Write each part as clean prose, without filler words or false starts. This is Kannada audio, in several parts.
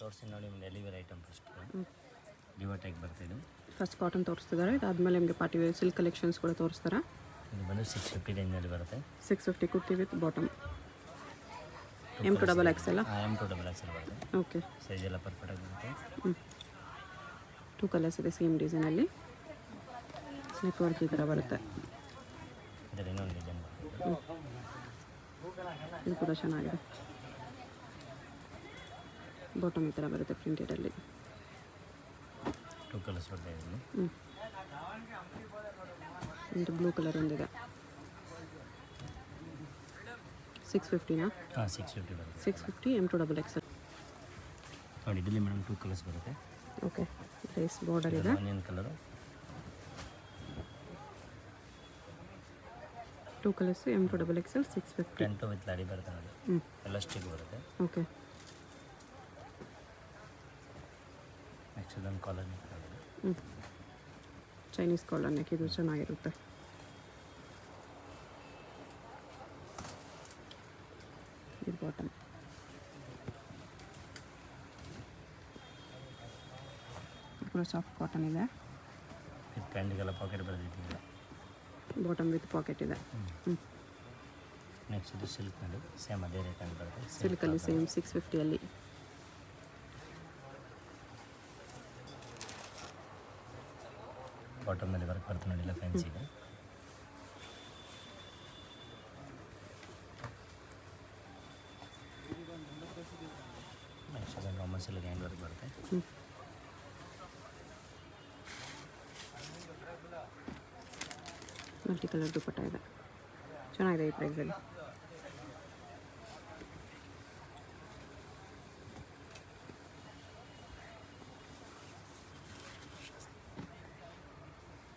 ತೋರಿಸಿ ನೋಡಿ ನಿಮ್ಗೆ ಡೆಲಿವರಿ ಐಟಮ್ ಫಸ್ಟ್ ಡಿವೋಟೆಕ್ ಬರ್ತಿದ್ದು ಫಸ್ಟ್ ಕಾಟನ್ ತೋರಿಸ್ತಿದ್ದಾರೆ. ಇದಾದಮೇಲೆ ನಿಮಗೆ ಪಾರ್ಟಿ ವೇರ್ ಸಿಲ್ಕ್ ಕಲೆಕ್ಷನ್ಸ್ ಕೂಡ ತೋರಿಸ್ತಾರೆ. ಇದು ಬಂದು 650 ರೇಂಜಲ್ಲಿ ಬರುತ್ತೆ. 650 kurti with bottom M2XL M2XL ಬರುತ್ತೆ. ಓಕೆ, ಸೈಜ್ ಎಲ್ಲ ಪರ್ಫೆಕ್ಟಾಗಿ ಬರುತ್ತೆ. 2 ಕಲರ್ಸ್ ಇದೆ ಸೇಮ್ ಡಿಸೈನಲ್ಲಿ. ನೆಕ್ ವರ್ಕ್ ಈ ಥರ ಬರುತ್ತೆ. ಇದರಲ್ಲಿ ಇನ್ನೊಂದು ಡಿಸೈನ್ ಬರುತ್ತೆ. ಇದು ಕೂಡ ಚೆನ್ನಾಗಿದೆ. ಬಾಟಮ್ ಈ ಥರ ಬರುತ್ತೆ ಪ್ರಿಂಟೆಡಲ್ಲಿ. 2 ಕಲರ್ಸ್ ಬರುತ್ತೆ ಇದರಲ್ಲಿ. ಒಂದು ಬ್ಲೂ ಕಲರ್ ಒಂದಿದೆ. 650ನಾ? ಹಾಂ 650 ಬರುತ್ತೆ. 650 M2XL. ನೋಡಿ ಇದರಲ್ಲಿ ಮೇಡಮ್ 2 ಕಲರ್ಸ್ ಬರುತ್ತೆ. ಓಕೆ, ಲೇಸ್ ಬಾರ್ಡರ್ ಇದೆ. Onion colour 2 colours M2XL 650. ಟೆಂಟು ವಿತ್ ಲಾಡಿ ಬರುತ್ತೆ ನೋಡಿ. ಎಲ್ಲ ಸ್ಟಿಕ್ ಬರುತ್ತೆ. ಓಕೆ, ನೆಕ್ಸ್ಟ್ ಇದೊಂದು ಕಾಲರ್ ನೆಕ್ ಬರುತ್ತೆ. ಚೈನೀಸ್ ಕಾಲರ್ ನೆಕ್, ಇದು ಚೆನ್ನಾಗಿರುತ್ತೆ. ಇದು ಬಾಟಮ್. ಕೂಡ ಸಾಫ್ಟ್ ಕಾಟನ್ ಇದೆ. ಇದು ಪ್ಯಾಂಟಿಗೆಲ್ಲ ಪಾಕೆಟ್ ಬರೆದಿದ್ದೀವಿ. ಬಾಟಮ್ ವಿತ್ ಪಾಕೆಟ್ ಇದೆ. ನೆಕ್ಸ್ಟ್ ಇದು ಸಿಲ್ಕ್ನಲ್ಲಿ ಸೇಮ್ ಅದೇ ರೇಟಲ್ಲಿ ಬರುತ್ತೆ. ಸಿಲ್ಕಲ್ಲಿ ಸೇಮ್ 650ಅಲ್ಲಿ. ಬಾಟಮ್ ಮೇಲೆ ವರ್ಕ್ ಬರುತ್ತೆ ನೋಡಿ, ಎಲ್ಲ ಫ್ಯಾನ್ಸಿಗೆ. ನೆಕ್ಸ್ಟ್ ಅದನ್ನು ನಾರ್ಮಲ್ ಸಿಲ್ಕ್ ಹ್ಯಾಂಡ್ ವರ್ಕ್ ಬರುತ್ತೆ. ಮಲ್ಟಿ ಕಲರ್ ದುಪ್ಪಟ್ಟ ಇದೆ, ಚೆನ್ನಾಗಿದೆ ಈ ಪ್ರೈಸಲ್ಲಿ.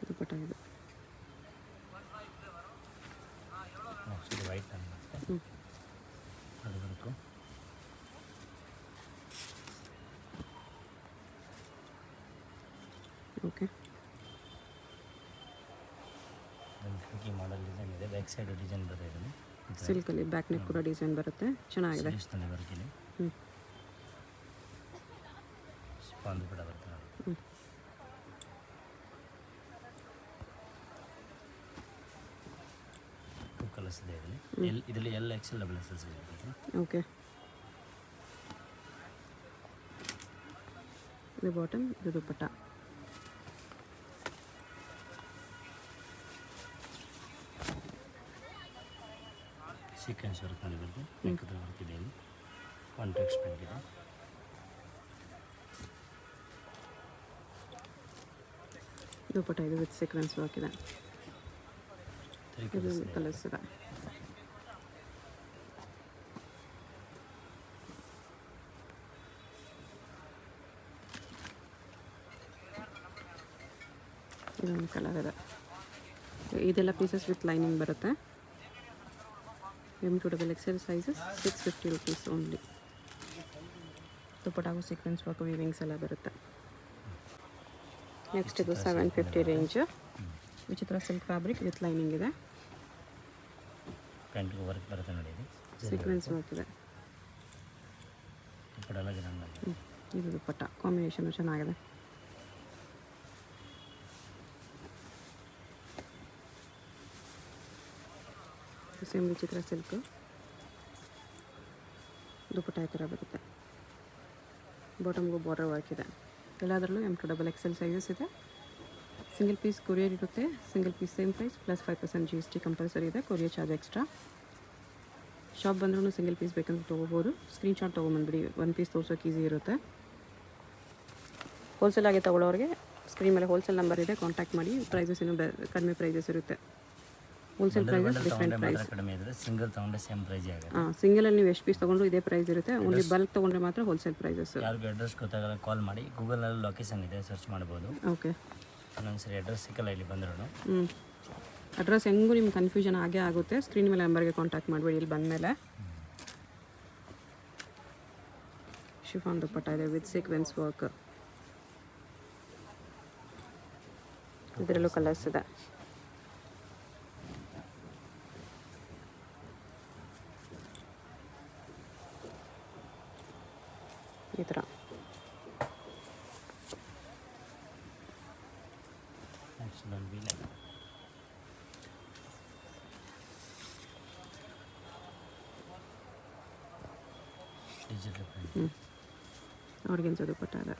ದುಪ್ಪಟ್ಟ ಇದೆ. ನೆಕ್ಸ್ಟ್ ಇದು ವೈಟ್ ಅಂತ ಬರುತ್ತೆ. ಅದು ವರ್ಕು. ಓಕೆ, ಈ ಮಾಡೆಲ್ ಡಿಸೈನ್ ಇದೆ. ಬ್ಯಾಕ್ ಸೈಡ್ ಡಿಸೈನ್ ಬರುತ್ತೆ ಇದರಲ್ಲಿ. ಸಿಲ್ಕಲ್ಲಿ ಬ್ಯಾಕ್ ನೆಕ್ ಕೂಡ ಡಿಸೈನ್ ಬರುತ್ತೆ, ಚೆನ್ನಾಗಿದೆ. ಸ್ಲೀವ್ಸ್ನಲ್ಲಿ ವರ್ಕ್ ಇಲ್ಲಿ ಸ್ಪಾನ್ ಕೂಡ ಬರುತ್ತೆ ನೋಡಿ. 2 ಕಲರ್ಸ್ ಇದೆ ಇದರಲ್ಲಿ. ಇದರಲ್ಲಿ XL XXL ಸಿಗುತ್ತೆ. ಓಕೆ, ಇದು ಬಾಟಮ್, ಇದು ದುಪ್ಪಟ್ಟ. ಸೀಕ್ವೆನ್ಸ್ ವರ್ಕ್ ಮಾಡಿ ಬರುತ್ತೆ. ನೆಕ್ಕದ ವರ್ಕ್ ಇದೆ ಇಲ್ಲಿ. ಕಾಂಟ್ರಾಕ್ಟ್ ಪ್ರಿಂಟ್ ಇದೆ. ದುಪ್ಪಟ್ಟ ಇದು ವಿತ್ ಸೀಕ್ವೆನ್ಸ್ ವರ್ಕ್ ಇದೆ. 3 ಇದು ಕಲರ್ಸ್ ಕಲರ್ಸ್ ಇದೆ. ಇದೊಂದು ಕಲರ್ ಇದೆ. ಇದೆಲ್ಲ ಪೀಸಸ್ ವಿತ್ ಲೈನಿಂಗ್ ಬರುತ್ತೆ. M2XL sizes 650 rupees only. ದುಪ್ಪಟ್ಟಾಗೂ ಸೀಕ್ವೆನ್ಸ್ ವರ್ಕ್ ವೀವಿಂಗ್ಸ್ ಎಲ್ಲ ಬರುತ್ತೆ. ನೆಕ್ಸ್ಟ್ ಇದು 750 ರೇಂಜ್. ವಿಚಿತ್ರ ಸಿಲ್ಕ್ ಫ್ಯಾಬ್ರಿಕ್ ವಿತ್ ಲೈನಿಂಗ್ ಇದೆ. ಪ್ಯಾಂಟ್ಗೂ ವರ್ಕ್ ಬರುತ್ತೆ ನೋಡಿ. ಇದು ಸೀಕ್ವೆನ್ಸ್ ವರ್ಕ್ ಇದೆ. ದುಪ್ಪಟ್ಟ ಎಲ್ಲ ಗ್ರ್ಯಾಂಡ್ ಆಗಿದೆ. ಇದು ದುಪ್ಪಟ್ಟ ಕಾಂಬಿನೇಷನ್ ಚೆನ್ನಾಗಿದೆ. ಸೇಮ್ ವಿಚಿತ್ರ ಸಿಲ್ಕ್. ದುಪ್ಪಟ್ಟ ಈ ಥರ ಬರುತ್ತೆ. ಬಾಟಮ್ಗೂ ಬಾರ್ಡರ್ ವರ್ಕ್ ಇದೆ. ಎಲ್ಲದರಲ್ಲೂ M2XL ಸೈಜಸ್ ಇದೆ. ಸಿಂಗಲ್ ಪೀಸ್ ಕೊರಿಯರ್ ಇರುತ್ತೆ. Single piece same price plus 5% GST compulsory ಇದೆ. Courier charge extra. ಶಾಪ್ ಬಂದ್ರೂ ಸಿಂಗಲ್ ಪೀಸ್ ಬೇಕಂತ ತೊಗೋಬೋದು. ಸ್ಕ್ರೀನ್ಶಾಟ್ ತೊಗೊಂಬಂದ್ಬಿಡಿ, 1 ಪೀಸ್ ತೋರ್ಸೋಕೆ ಈಸಿ ಇರುತ್ತೆ. ಹೋಲ್ಸೇಲ್ ಆಗಿ ತೊಗೊಳ್ಳೋರಿಗೆ ಸ್ಕ್ರೀನ್ ಮೇಲೆ ಹೋಲ್ಸೇಲ್ ನಂಬರ್ ಇದೆ, ಕಾಂಟ್ಯಾಕ್ಟ್ ಮಾಡಿ. ಪ್ರೈಸಸ್ ಇನ್ನೂ ಕಡಿಮೆ ಪ್ರೈಸಸ್ ಇರುತ್ತೆ. Wholesale prices different price. ಕಡಿಮೆ ಇದ್ರೆ ಸಿಂಗಲ್ ತಗೊಂಡ್ರೆ ಸೇಮ್ ಪ್ರೈಸ್ ಆಗುತ್ತೆ. ಸಿಂಗಲಲ್ಲಿ ನೀವು ಎಷ್ಟು ಪೀಸ್ ತೊಗೊಂಡ್ರು ಇದೇ ಪ್ರೈಸ್ ಇರುತ್ತೆ. ಓನ್ಲಿ ಬಲ್ಕ್ ತೊಗೊಂಡ್ರೆ ಮಾತ್ರ ಹೋಲ್ಸೇಲ್ ಪ್ರೈಸಸ್. ಯಾರಿಗೂ ಅಡ್ರೆಸ್ ಗೊತ್ತಾಗಲ್ಲ ಕಾಲ್ ಮಾಡಿ. ಗೂಗಲ್ನಲ್ಲಿ ಲೊಕೇಶನ್ ಇದೆ, ಸರ್ಚ್ ಮಾಡ್ಬೋದು. ಓಕೆ, ಇನ್ನೊಂದ್ಸರಿ ಅಡ್ರೆಸ್ ಸಿಕ್ಕಲ್ಲ ಇಲ್ಲಿ ಬಂದ್ರು. ಅಡ್ರೆಸ್ ಹೆಂಗೂ ನಿಮ್ಗೆ ಕನ್ಫ್ಯೂಷನ್ ಆಗೇ ಆಗುತ್ತೆ. ಸ್ಕ್ರೀನ್ ಮೇಲೆ ನಂಬರ್ಗೆ ಕಾಂಟ್ಯಾಕ್ಟ್ ಮಾಡಬೇಡಿ ಇಲ್ಲಿ ಬಂದಮೇಲೆ. ಶಿಫಾನ್ ದುಪ್ಪಟ್ಟ ಇದೆ ವಿತ್ ಸೀಕ್ವೆನ್ಸ್ ವರ್ಕ್. ಇದರಲ್ಲೂ ಕಲರ್ಸ್ ಇದೆ. ಈ ಥರ ನೆಕ್ಸ್ಟ್ ಒಂದು V neck. Digital print. Organza dupatta ಇದೆ.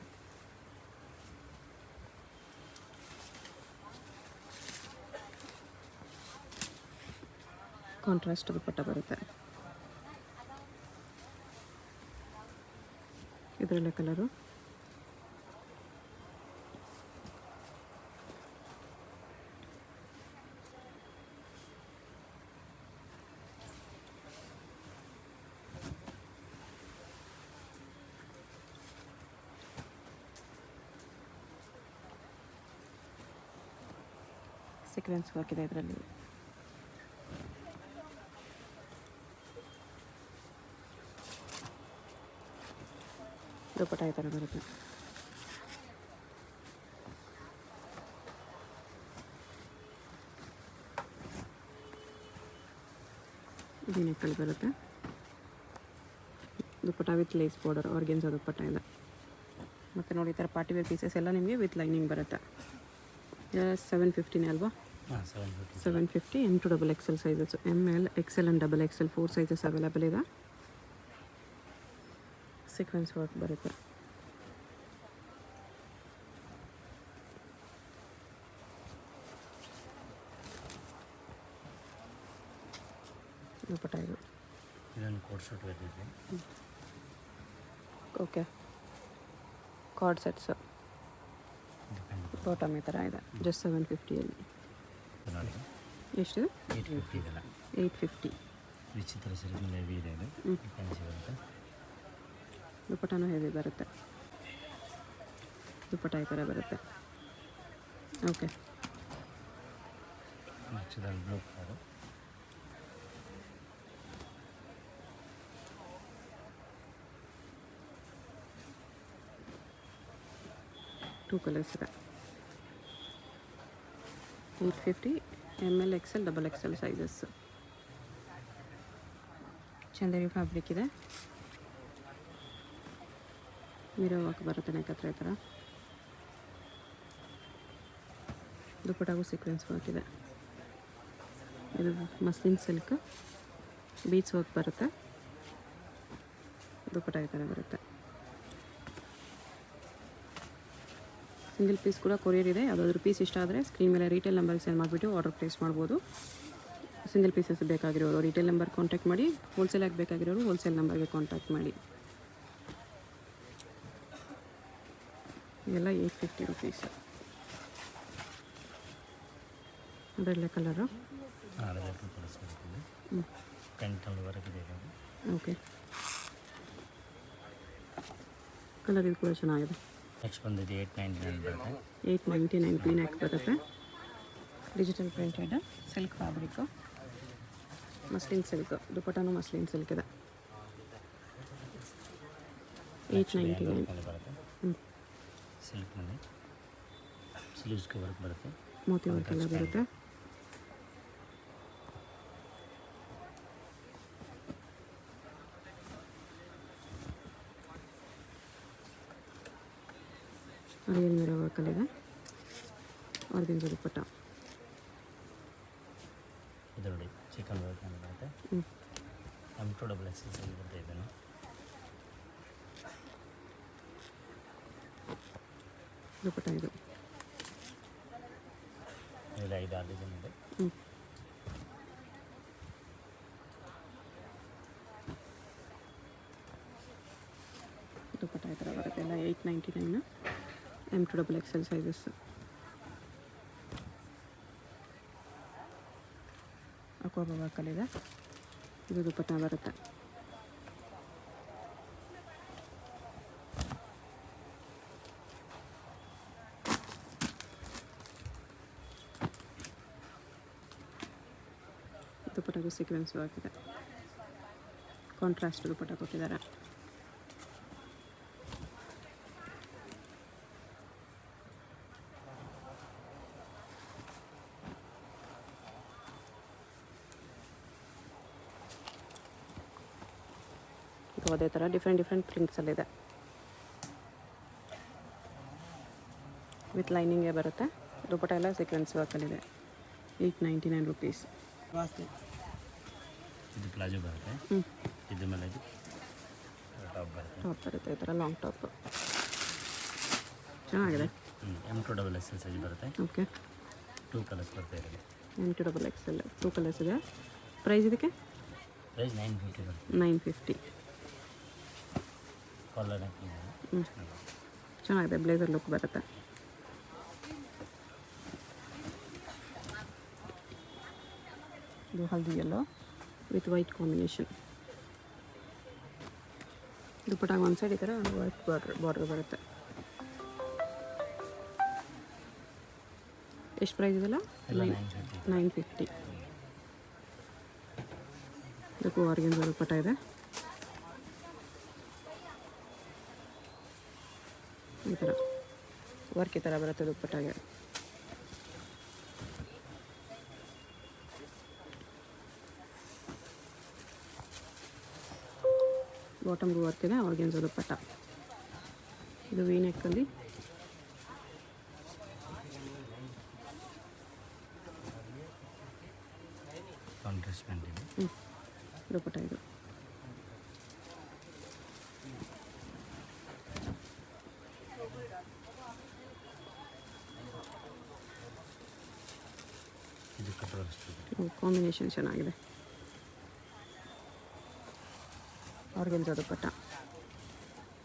ಕಾಂಟ್ರಾಸ್ಟ್ ದುಪ್ಪಟ್ಟ ಬರುತ್ತೆ. ಇದರಲ್ಲೇ ಕಲರು ಸೀಕ್ವೆನ್ಸ್ ವರ್ಕ್ ಇದೆ ಇದರಲ್ಲಿ. ದುಪ್ಪಟ್ಟ ಈ ಥರ ಬರುತ್ತೆ. ವಿ ನೆಕ್ಕಲ್ಲಿ ಬರುತ್ತೆ. ದುಪ್ಪಟ್ಟ with lace border organza dupatta ಇದೆ. ಮತ್ತು ನೋಡಿ ಈ ಥರ ಪಾರ್ಟಿ ವೇರ್ ಪೀಸಸ್ ಎಲ್ಲ ನಿಮಗೆ ವಿತ್ ಲೈನಿಂಗ್ ಬರುತ್ತೆ. 750 ಅಲ್ವಾ? 750 M to XXL sizes. ML XL and XXL 4 sizes available ಇದೆ. ಸೀಕ್ವೆನ್ಸ್ ವರ್ಕ್ ಬರುತ್ತೆ. ದುಪ್ಪಟ್ಟ ಇದು. ಇದೊಂದು ಕೋಟ್ ಶೂಟ್ ಬಂದಿದೆ. ಓಕೆ, ಕಾರ್ಡ್ ಸೆಟ್ಸು ಬಾಟಮ್ ಈ ಥರ ಇದೆ. ಜಸ್ಟ್ 750ಅಲ್ಲಿ. ನೋಡಿ ಎಷ್ಟು? 850 ಇದೆಲ್ಲ. 850. ವಿಚಿತ್ರ ಸರಿ ಹೆವಿ ಇದೆ ಇದು. ಫ್ಯಾನ್ಸಿ ಬರುತ್ತೆ. ದುಪ್ಪಟ್ಟನೂ ಹೆವಿ ಬರುತ್ತೆ. ದುಪ್ಪಟ್ಟ ಈ ಥರ ಬರುತ್ತೆ. ಓಕೆ, ನೆಕ್ಸ್ಟ್ ಇದೊಂದು ಬ್ಲೂ ಕಲರು. ಟೂ ಕಲರ್ಸ್ ಇದೆ. 850 ML XL XXL sizes. Chanderi fabric ಇದೆ. ಮಿರೋ ವರ್ಕ್ ಬರುತ್ತೆ ನೆಕ್ ಹತ್ರ ಈ ಥರ. ದುಪ್ಪಟ್ಟಾಗೂ ಸೀಕ್ವೆನ್ಸ್ ವರ್ಕ್ ಇದೆ. ಇದು ಮಸ್ಲಿನ್ ಸಿಲ್ಕ್ ಬೀಡ್ಸ್ ವರ್ಕ್ ಬರುತ್ತೆ. ದುಪ್ಪಟ್ಟ ಈ ಥರ ಬರುತ್ತೆ. ಸಿಂಗಲ್ ಪೀಸ್ ಕೂಡ ಕೊರಿಯರ್ ಇದೆ. ಯಾವುದಾದ್ರೂ ಪೀಸ್ ಇಷ್ಟ ಆದರೆ ಸ್ಕ್ರೀನ್ ಮೇಲೆ ರೀಟೇಲ್ ನಂಬರ್ಗೆ ಸೆಂಡ್ ಮಾಡಿಬಿಟ್ಟು ಆರ್ಡರ್ ಪ್ಲೇಸ್ ಮಾಡ್ಬೋದು. ಸಿಂಗಲ್ ಪೀಸಸ್ ಬೇಕಾಗಿರೋರು ರೀಟೇಲ್ ನಂಬರ್ ಕಾಂಟ್ಯಾಕ್ಟ್ ಮಾಡಿ. ಹೋಲ್ಸೇಲ್ ಆಗಿ ಬೇಕಾಗಿರೋರು ಹೋಲ್ಸೇಲ್ ನಂಬರ್ಗೆ ಕಾಂಟ್ಯಾಕ್ಟ್ ಮಾಡಿ. ಇವೆಲ್ಲ 850 ರುಪೀಸ್. ಅದರಲ್ಲೇ ಕಲರು. ಓಕೆ, ಕಲರ್ ಇದು ಕೂಡ ಚೆನ್ನಾಗಿದೆ. ನೆಕ್ಸ್ಟ್ ಬಂದಿದೆ 899 ಬರುತ್ತೆ. 899 ಕ್ಲೀನ್ ಆಗಿ ಬರುತ್ತೆ. Digital printed silk fabric, muslin silk. ದುಪ್ಪಟ್ಟನೂ ಮಸ್ಲಿನ್ ಸಿಲ್ಕ್ ಇದೆ. 899 ಬರುತ್ತೆ. ಸಿಲ್ಕ್ನಲ್ಲಿ ಸ್ಲೀವ್ಸ್ಗೆ ವರ್ಕ್ ಬರುತ್ತೆ. ಮೋತಿ ವರ್ಕ್ ಎಲ್ಲ ಬರುತ್ತೆ. ರಿಯಲ್ ಮಿರೋ ವರ್ಕಲ್ಲಿದೆ. ಆರ್ಗೆನ್ಸಾ ದುಪ್ಪಟ್ಟ. ಇದು ನೋಡಿ ಚಿಕನ್ ವರ್ಕ್ ಬರುತ್ತೆ. M to XXL ಸೈಜ್ ಬರುತ್ತೆ. ಇದನ್ನು ದುಪ್ಪಟ್ಟ ಇದು. ಇದೆಲ್ಲ 5-6 ಡಿಸೈನ್ ಇದೆ. ದುಪ್ಪಟ್ಟ ಈ ಥರ ಬರುತ್ತೆ. ಎಲ್ಲ 899 M to XXL ಸೈಜಸ್. ಅಕ್ವಾಬಾ ವರ್ಕಲ್ಲಿದೆ. ಇದು ದುಪ್ಪಟ್ಟ ಬರುತ್ತೆ. ದುಪ್ಪಟ್ಟಗೂ ಸೀಕ್ವೆನ್ಸ್ ವರ್ಕ್ ಇದೆ. ಕಾಂಟ್ರಾಸ್ಟ್ ದುಪ್ಪಟ್ಟ ಕೊಟ್ಟಿದ್ದಾರೆ. ಇದು ಅದೇ ಥರ ಡಿಫ್ರೆಂಟ್ ಪ್ರಿಂಟ್ಸಲ್ಲಿದೆ. ವಿತ್ ಲೈನಿಂಗೇ ಬರುತ್ತೆ. ದುಪ್ಪಟ್ಟ ಎಲ್ಲ ಸೀಕ್ವೆನ್ಸ್ ವರ್ಕಲ್ಲಿದೆ. 899 ರುಪೀಸ್. ವಾಸ್ತು ಇದು ಪ್ಲಾಜೋ ಬರುತ್ತೆ. ಇದ್ರ ಮೇಲೆ ಇದು ಟಾಪ್ ಬರುತ್ತೆ. ಟಾಪ್ ಬರುತ್ತೆ, ಈ ಥರ ಲಾಂಗ್ ಟಾಪ್ ಚೆನ್ನಾಗಿದೆ. M2XL ಸೈಜ್ ಬರುತ್ತೆ. ಓಕೆ, 2 ಕಲರ್ಸ್ ಬರುತ್ತೆ ಇದರಲ್ಲಿ. M2XL 2 ಕಲರ್ಸ್ ಇದೆ. ಪ್ರೈಸ್ ಇದಕ್ಕೆ ಪ್ರೈಸ್ 950 ಬರುತ್ತೆ. 950. ಕಾಲರ್ ಚೆನ್ನಾಗಿದೆ, ಬ್ಲೇಸರ್ ಲುಕ್ ಬರುತ್ತೆ. ಇದು ಹಲ್ದಿ ಯೆಲ್ಲೋ ವಿತ್ ವೈಟ್ ಕಾಂಬಿನೇಷನ್. ದುಪ್ಪಟ್ಟಾಗ ಒಂದು ಸೈಡ್ ಈ ಥರ ವೈಟ್ ಬಾರ್ಡರ್ ಬರುತ್ತೆ. ಎಷ್ಟು ಪ್ರೈಸ್ ಇದೆಲ್ಲ? 950. ಇದಕ್ಕೂ ಆರ್ಗೆನ್ಜಾ ದುಪ್ಪಟ್ಟ ಇದೆ. ಈ ಥರ ವರ್ಕ್ ಈ ಥರ ಬರುತ್ತೆ ದುಪ್ಪಟ್ಟಾಗೆ. ಬಾಟಮ್ಗೂ ವರ್ಕ್ ಇದೆ, ಆರ್ಗೆನ್ಜಾ ದುಪ್ಪಟ್ಟ. ಇದು ವಿ ನೆಕ್ಕಲ್ಲಿ ಕಾಂಟ್ರಾಸ್ಟ್ ಪ್ಯಾಂಟ್ ಇದೆ. ದುಪ್ಪಟ್ಟ ಇದು. ಇದು ಕಟ್ವರ್ಕ್ ಕಾಂಬಿನೇಷನ್ ಚೆನ್ನಾಗಿದೆ. ಆರ್ಗೆನ್ಜಾ ದುಪ್ಪಟ್ಟ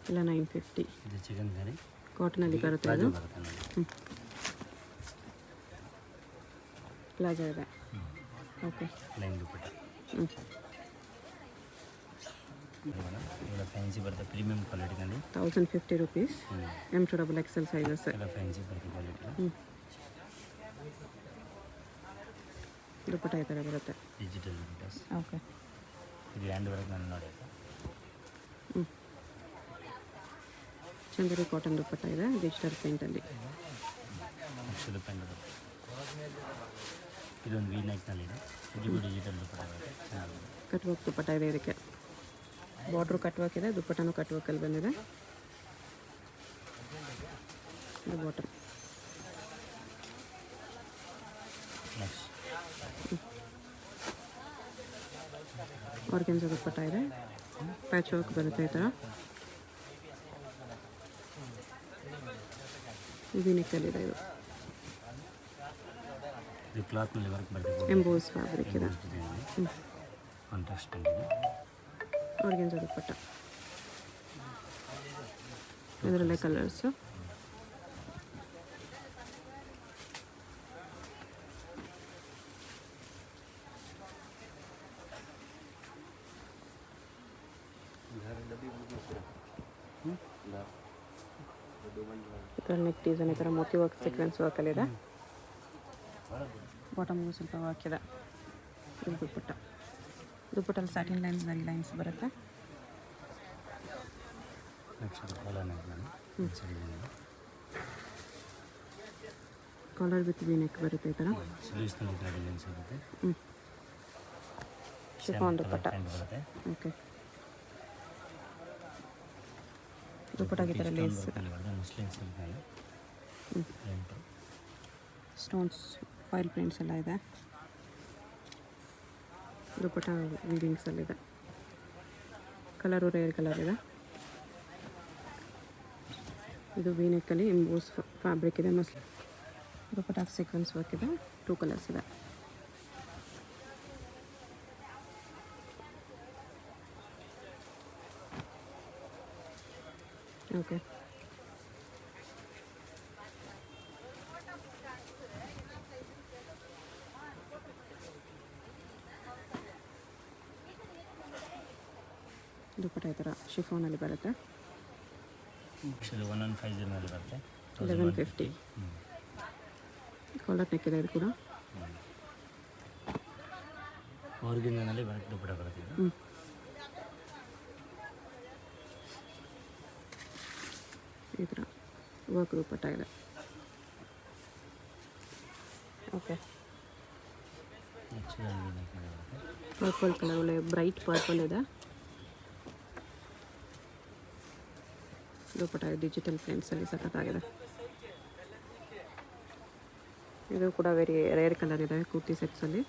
ಎಲ್ಲ 950. ಇದು ಚಿಕನ್ ಕರಿ ಕಾಟನಲ್ಲಿ ಬರುತ್ತೆ ಇದು. ಪ್ಲಾಜೋ ಬರುತ್ತೆ ನೋಡಿ. ಪ್ಲಾಜೋ ಇದೆ. ಓಕೆ, ಲೈನ್ ದುಪ್ಪಟ್ಟ. ಹ್ಞೂ, ಇವೆಲ್ಲ ಫ್ಯಾನ್ಸಿ ಬರುತ್ತೆ, ಪ್ರೀಮಿಯಂ ಕ್ವಾಲಿಟಿನಲ್ಲಿ. 1050 ರುಪೀಸ್. M2XL ಸೈಜಸ್ ಎಲ್ಲ ಫ್ಯಾನ್ಸಿ ಬರುತ್ತೆ ಕ್ವಾಲಿಟಿ. ಹ್ಞೂ, ದುಪ್ಪಟ್ಟ ಈ ಥರ ಬರುತ್ತೆ. ಡಿಜಿಟಲ್ ದುಪ್ಪಟ್ಟ. ಓಕೆ, ಇದು ಹ್ಯಾಂಡ್ ವರ್ಕ್ ನಾನು ನೋಡಿ. ಹ್ಞೂ, ಚಂದೇರಿ ಕಾಟನ್ ದುಪ್ಪಟ್ಟ ಇದೆ ಡಿಜಿಟಲ್ ಪ್ರಿಂಟಲ್ಲಿ. ಅಕ್ಷರ ಪ್ಯಾಂಟ್ ಬರುತ್ತೆ. ಇದೊಂದು ವಿ ನೆಕ್ನಲ್ಲಿದೆ. ಇದು ಡಿಜಿಟಲ್ ದುಪ್ಪಟ್ಟ ಬರುತ್ತೆ, ಚೆನ್ನಾಗಿದೆ. ಕಟ್ ವರ್ಕ್ ದುಪ್ಪಟ್ಟ ಇದೆ. ಇದಕ್ಕೆ ಬಾರ್ಡ್ರು ಕಟ್ ವರ್ಕ್ ಇದೆ, ದುಪ್ಪಟ್ಟನೂ ಕಟ್ ವರ್ಕಲ್ಲಿ ಬಂದಿದೆ. ಇದು ಬಾಟಮ್. ನೆಕ್ಸ್ಟ್ ಆರ್ಗೆನ್ಜಾ ದುಪ್ಪಟ್ಟ ಇದೆ, ಪ್ಯಾಚ್ ವರ್ಕ್ ಬರುತ್ತೆ ಈ ಥರ. ವಿ ನೆಕ್ಕಲ್ಲಿದೆ ಇದು. ಇದು ಕ್ಲಾತ್ನಲ್ಲಿ ವರ್ಕ್ ಬರುತ್ತೆ. ಎಂಬೋಸ್ ಫ್ಯಾಬ್ರಿಕ್ ಇದೆ. ಕಾಂಟ್ರಾಸ್ಟ್ ಪ್ಯಾಂಟ್ ಇದೆ. ಆರ್ಗೆನ್ಜಾ ದುಪ್ಪಟ್ಟ, ಇದರಲ್ಲೇ ಕಲರ್ಸು. ಈ ಥರ ನೆಕ್ ಡಿಸೈನ್ ಈ ಥರ ಮೋತಿ ವರ್ಕ್ ಸೀಕ್ವೆನ್ಸ್ ವರ್ಕಲ್ಲಿದೆ. ಬಾಟಮ್ಗೂ ಸ್ವಲ್ಪ ವರ್ಕ್ ಇದೆ. ಇದು ದುಪ್ಪಟ್ಟ. ದುಪ್ಪಟ್ಟಲ್ಲಿ ಸ್ಯಾಟಿನ್ ಲೈನ್ಸ್ ವೆರಿ ಲೈನ್ಸ್ ಬರುತ್ತೆ. ನೆಕ್ಸ್ಟ್ ಕಾಲರ್ ನೆಕ್ನಲ್ಲಿ ಕಾಲರ್ ವಿತ್ ವಿ ನೆಕ್ ಬರುತ್ತೆ ಈ ಥರ. ಸ್ಲೀವ್ಸ್ನಲ್ಲಿ ಈ ಥರ ಡಿಸೈನ್ಸ್ ಇರುತ್ತೆ. ಹ್ಞೂ, ಶಿಫಾನ್ ದುಪ್ಪಟ್ಟ. ಪ್ಯಾಂಟ್ ಬರುತ್ತೆ. ಓಕೆ, ದುಪ್ಪಟ್ಟಾಗಿ ಈ ಥರ ಲೇಸ್, ಮುಸ್ಲಿಮ್ ಸಿಲ್ಕ್ನಲ್ಲಿ ಪ್ರಿಂಟು, ಸ್ಟೋನ್ಸ್, ಫೈಲ್ ಪ್ರಿಂಟ್ಸ್ ಎಲ್ಲ ಇದೆ. ದುಪ್ಪಟ್ಟ ವೀವಿಂಗ್ಸಲ್ಲಿದೆ. ಕಲರು ರೇರ್ ಕಲರ್ ಇದೆ. ಇದು ವಿ ನೆಕ್ಕಲ್ಲಿ ಎಂಬೋಸ್ ಫ್ಯಾಬ್ರಿಕ್ ಇದೆ. ದುಪ್ಪಟ್ಟ ಸೀಕ್ವೆನ್ಸ್ ವರ್ಕ್ ಇದೆ. 2 ಕಲರ್ಸ್ ಇದೆ. ಓಕೆ, ದುಪ್ಪಟ್ಟ ಈ ಥರ ಶಿಫಾನಲ್ಲಿ ಬರುತ್ತೆ. ಆ್ಯಕ್ಚುಲಿ 1150 ಮೇಲೆ ಬರುತ್ತೆ. 1150. ಕಾಲರ್ ನೆಕ್ ಇದೆ ಇದು ಕೂಡ. ಆರ್ಗೆನ್ಜಾನಲ್ಲಿ ವರ್ಕ್ ದುಪ್ಪಟ್ಟ ಬರುತ್ತೆ ಇದು. ಹ್ಞೂ, ಈ ಥರ ವರ್ಕ್ ದುಪ್ಪಟ್ಟ ಇದೆ. ಓಕೆ, ಆ್ಯಕ್ಚುಲಿ ಬರುತ್ತೆ. ಪರ್ಪಲ್ ಕಲರ್ ಒಳ್ಳೆ ಬ್ರೈಟ್ ಪರ್ಪಲ್ ಇದೆ. ದುಪ್ಪಟ್ಟ ಡಿಜಿಟಲ್ ಪ್ರಿಂಟ್ಸಲ್ಲಿ ಸಖತ್ತಾಗಿದೆ. ಇದು ಕೂಡ ವೆರಿ ರೇರ್ ಕಲರ್ ಇದೆ ಕುರ್ತಿ ಸೆಟ್ಸಲ್ಲಿ.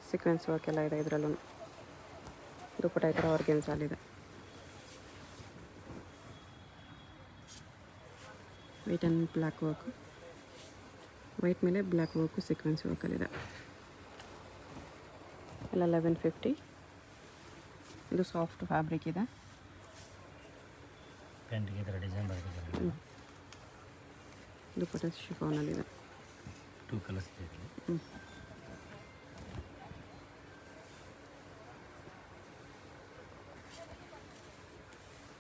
ಸೀಕ್ವೆನ್ಸ್ ವರ್ಕ್ ಎಲ್ಲ ಇದೆ ಇದರಲ್ಲೂ. ದುಪ್ಪಟ್ಟ ಈ ಥರ ಆರ್ಗೆನ್ಸಾಲಿದೆ. White and black work, white ಮೇಲೆ ಬ್ಲ್ಯಾಕ್ ವರ್ಕು ಸೀಕ್ವೆನ್ಸ್ ವರ್ಕಲ್ಲಿದೆ. ಎಲ್ಲ 1150. ಇದು ಸಾಫ್ಟ್ ಫ್ಯಾಬ್ರಿಕ್ ಇದೆ. ಪ್ಯಾಂಟ್ಗೆ ಈ ಥರ ಡಿಸೈನ್ ಬರ್ತದೆ. ದುಪ್ಪಟ್ಟ ಶಿಫಾನಲ್ಲಿದೆ. 2 ಕಲರ್ಸ್ ಇದೆ.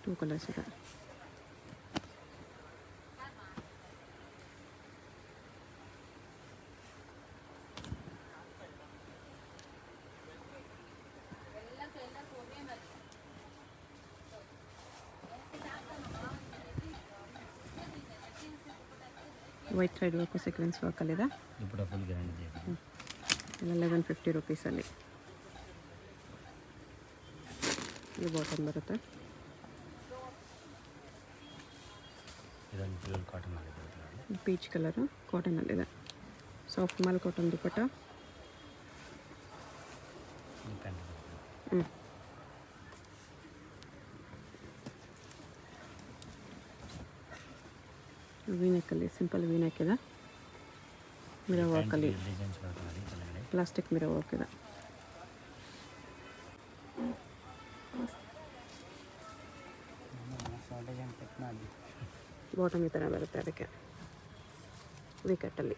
ಟೂ ಕಲರ್ಸ್ ಇದೆ. ವೈಟ್ ಥ್ರೆಡ್ ವರ್ಕು ಸೀಕ್ವೆನ್ಸ್ ವರ್ಕಲ್ಲಿದೆ. ದುಪ್ಪಟ್ಟ ಫುಲ್ ಗ್ರ್ಯಾಂಡ್ ಇದೆ. ಎಲ್ಲ 1150 ರುಪೀಸಲ್ಲಿ. ಇದು ಬಾಟಮ್ ಬರುತ್ತೆ. ಇದೊಂದು ಪ್ಯೂರ್ ಕಾಟನ್ ಆಗಿದೆ. ಪೀಚ್ ಕಲರು ಕಾಟನಲ್ಲಿದೆ. ಸಾಫ್ಟ್ ಮಾಲ್ ಕಾಟನ್ ದುಪ್ಪಟ್ಟ. ವೀನೆಕ್ಕಲ್ಲಿ ಸಿಂಪಲ್ ವೀನೆಕ್ ಇದೆ. ಮಿರರ್ ವರ್ಕಲ್ಲಿ ಪ್ಲಾಸ್ಟಿಕ್ ಮಿರರ್ ವರ್ಕ್ ಇದೆ. ಬಾಟಮ್ ಈ ಥರ ಬರುತ್ತೆ. ಅದಕ್ಕೆ ವಿಕೆಟಲ್ಲಿ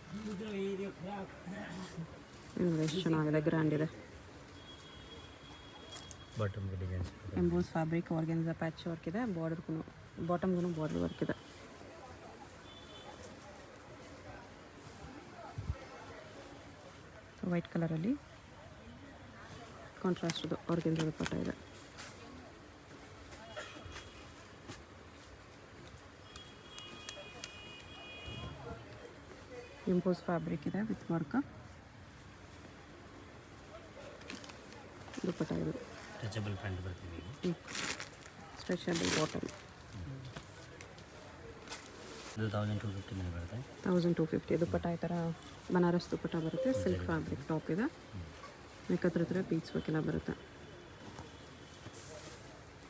ಎಷ್ಟು ಚೆನ್ನಾಗಿದೆ, ಗ್ರ್ಯಾಂಡ್ ಇದೆ. ಬಾಟಮ್ಗೆ designs emboss fabric organza patch work ಇದೆ. ಬಾಟಮ್ಗೂ ಬಾರ್ಡರ್ ವರ್ಕ್ ಇದೆ. ವೈಟ್ ಕಲರಲ್ಲಿ ಕಾಂಟ್ರಾಸ್ಟ್ದು ಆರ್ಗೆನ್ಸಾ ದುಪ್ಪಟ್ಟ ಇದೆ. ಎಂಬೋಸ್ ಫ್ಯಾಬ್ರಿಕ್ ಇದೆ ವಿತ್ ವರ್ಕ್. ದುಪ್ಪಟ್ಟ ಇದು ಸ್ಟ್ರೆಚಬಲ್ ಪ್ಯಾಂಟ್ ಬರ್ತೀವಿ. Stretchable bottom. ಇದು 1250 ಮೇಲೆ ಬರುತ್ತೆ. 1250. ದುಪ್ಪಟ್ಟ ಈ ಥರ ಬನಾರಸ್ ದುಪ್ಪಟ್ಟ ಬರುತ್ತೆ. ಸಿಲ್ಕ್ ಫ್ಯಾಬ್ರಿಕ್ ಟಾಪ್ ಇದೆ. ಮೇಕತ್ರ ಹತ್ರ ಪೀಚ್ ವರ್ಕ್ ಎಲ್ಲ ಬರುತ್ತೆ.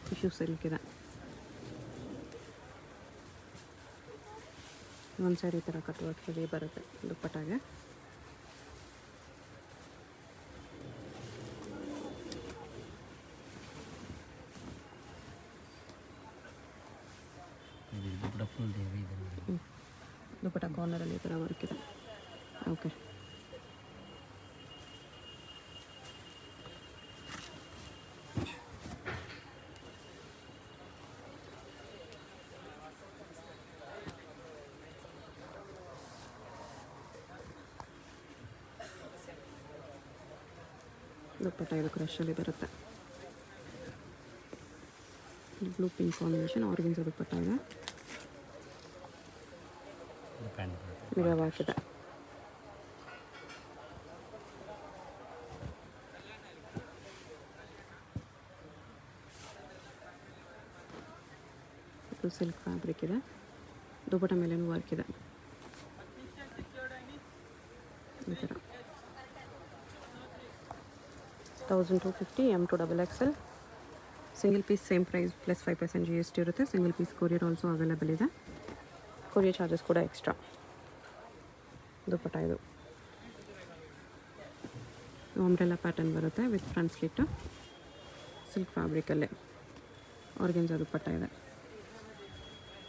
ಟಿಶ್ಯೂ ಸಿಲ್ಕ್ ಇದೆ. ಒಂದು ಸೈಡ್ ಈ ಥರ ಕಟ್ ವರ್ಕ್ ಹೆವಿ ಬರುತ್ತೆ ದುಪ್ಪಟ್ಟಾಗೆ. ದುಪ್ಪಟ್ಟ ಕಾರ್ನರಲ್ಲಿ ಈ ಥರ ವರ್ಕ್ ಇದೆ. ಓಕೆ, ದುಪ್ಪಟ್ಟ ಇದು ಕ್ರಶಲ್ಲಿ ಬರುತ್ತೆ. Blue pink combination organza dupatta ಇದೆ. ಮಿರರ್ ವರ್ಕ್ ಇದೆ. ಇದು ಸಿಲ್ಕ್ ಫ್ಯಾಬ್ರಿಕ್ ಇದೆ. ದುಪ್ಪಟ್ಟ ಮೇಲೇನು ವರ್ಕ್ ಇದೆ ಈ ಥರ. 1250 M2XXL. Single piece same price plus 5% GST ಇರುತ್ತೆ. Single piece courier also available ಇದೆ. ಕೊರಿಯರ್ ಚಾರ್ಜಸ್ ಕೂಡ ಎಕ್ಸ್ಟ್ರಾ. ದುಪ್ಪಟ್ಟ ಇದು ಅಂಬ್ರೆಲಾ ಪ್ಯಾಟರ್ನ್ ಬರುತ್ತೆ ವಿತ್ ಫ್ರಂಟ್ ಸ್ಲಿಟ್. ಸಿಲ್ಕ್ ಫ್ಯಾಬ್ರಿಕಲ್ಲೇ ಆರ್ಗೆನ್ಸಾ ದುಪ್ಪಟ್ಟ ಇದೆ.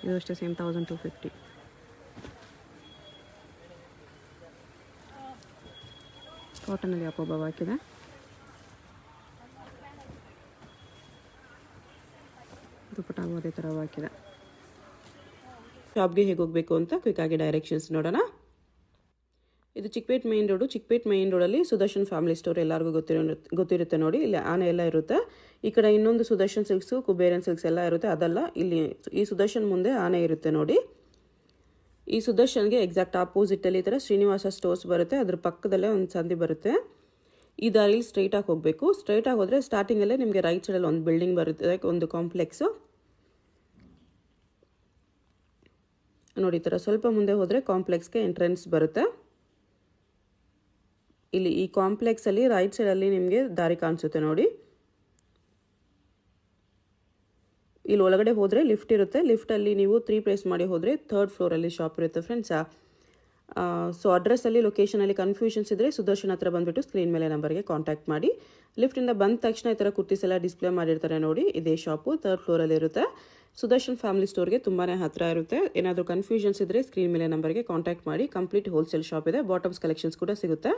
ಇದು ಅಷ್ಟೇ ಸೇಮ್ 1250. ಕಾಟನಲ್ಲಿ ಅಪೋಬ ಹಾಕಿದೆ. ದುಪ್ಪಟ್ಟಾಗೂ ಅದೇ ಥರ ಹಾಕಿದೆ. ಶಾಪ್ಗೆ ಹೇಗೆ ಹೋಗಬೇಕು ಅಂತ ಕ್ವಿಕ್ಕಾಗಿ ಡೈರೆಕ್ಷನ್ಸ್ ನೋಡೋಣ. ಇದು Chickpet main road. Chickpet main ರೋಡಲ್ಲಿ ಸುದರ್ಶನ್ ಫ್ಯಾಮಿಲಿ ಸ್ಟೋರ್ ಎಲ್ಲರಿಗೂ ಗೊತ್ತಿರುತ್ತೆ ನೋಡಿ. ಇಲ್ಲಿ ಆನೆ ಎಲ್ಲ ಇರುತ್ತೆ. ಈ ಕಡೆ ಇನ್ನೊಂದು ಸುದರ್ಶನ್ ಸಿಲ್ಕ್ಸು, ಕುಬೇರನ್ ಸಿಲ್ಕ್ಸ್ ಎಲ್ಲ ಇರುತ್ತೆ. ಅದಲ್ಲ, ಇಲ್ಲಿ ಈ ಸುದರ್ಶನ್ ಮುಂದೆ ಆನೆ ಇರುತ್ತೆ ನೋಡಿ. ಈ ಸುದರ್ಶನ್ಗೆ ಎಕ್ಸಾಕ್ಟ್ ಆಪೋಸಿಟಲ್ಲಿ ಈ ಥರ ಶ್ರೀನಿವಾಸ ಸ್ಟೋರ್ಸ್ ಬರುತ್ತೆ. ಅದ್ರ ಪಕ್ಕದಲ್ಲೇ ಒಂದು ಸಂದಿ ಬರುತ್ತೆ. ಈ ದಾರಿಲಿ ಸ್ಟ್ರೈಟಾಗಿ ಹೋಗಬೇಕು. ಸ್ಟ್ರೈಟಾಗಿ ಹೋದರೆ ಸ್ಟಾರ್ಟಿಂಗಲ್ಲೇ ನಿಮಗೆ ರೈಟ್ ಸೈಡಲ್ಲಿ ಒಂದು ಬಿಲ್ಡಿಂಗ್ ಬರುತ್ತೆ, ಒಂದು ಕಾಂಪ್ಲೆಕ್ಸು ನೋಡಿ. ಈ ಥರ ಸ್ವಲ್ಪ ಮುಂದೆ ಹೋದರೆ ಕಾಂಪ್ಲೆಕ್ಸ್ಗೆ ಎಂಟ್ರೆನ್ಸ್ ಬರುತ್ತೆ. ಇಲ್ಲಿ ಈ ಕಾಂಪ್ಲೆಕ್ಸಲ್ಲಿ ರೈಟ್ ಸೈಡಲ್ಲಿ ನಿಮಗೆ ದಾರಿ ಕಾಣಿಸುತ್ತೆ ನೋಡಿ. ಇಲ್ಲಿ ಒಳಗಡೆ ಹೋದರೆ ಲಿಫ್ಟ್ ಇರುತ್ತೆ. ಲಿಫ್ಟಲ್ಲಿ ನೀವು 3 ಪ್ಲೇಸ್ ಮಾಡಿ ಹೋದರೆ 3rd ಫ್ಲೋರಲ್ಲಿ ಶಾಪ್ ಇರುತ್ತೆ ಫ್ರೆಂಡ್ಸ್. ಸೊ ಅಡ್ರೆಸ್ಸಲ್ಲಿ ಲೊಕೇಶನಲ್ಲಿ ಕನ್ಫ್ಯೂಷನ್ಸ್ ಇದ್ದರೆ ಸುದರ್ಶನ್ ಹತ್ರ ಬಂದುಬಿಟ್ಟು ಸ್ಕ್ರೀನ್ ಮೇಲೆ ನಂಬರ್ಗೆ ಕಾಂಟ್ಯಾಕ್ಟ್ ಮಾಡಿ. ಲಿಫ್ಟಿಂದ ಬಂದ ತಕ್ಷಣ ಈ ಥರ ಕುರ್ತೀಸ್ ಎಲ್ಲ ಡಿಸ್ಪ್ಲೇ ಮಾಡಿರ್ತಾರೆ ನೋಡಿ. ಇದೇ ಶಾಪು 3rd ಫ್ಲೋರಲ್ಲಿ ಇರುತ್ತೆ. ಸುದರ್ಶನ್ ಫ್ಯಾಮಿಲಿ ಸ್ಟೋರ್ಗೆ ತುಂಬಾ ಹತ್ತಿರ ಇರುತ್ತೆ. ಏನಾದರೂ ಕನ್ಫ್ಯೂಷನ್ಸ್ ಇದ್ದರೆ ಸ್ಕ್ರೀನ್ ಮೇಲೆ ನಂಬರ್ಗೆ ಕಾಂಟ್ಯಾಕ್ಟ್ ಮಾಡಿ. ಕಂಪ್ಲೀಟ್ ಹೋಲ್ಸೇಲ್ ಶಾಪ್ ಇದೆ. ಬಾಟಮ್ಸ್ ಕಲೆಕ್ಷನ್ಸ್ ಕೂಡ ಸಿಗುತ್ತೆ.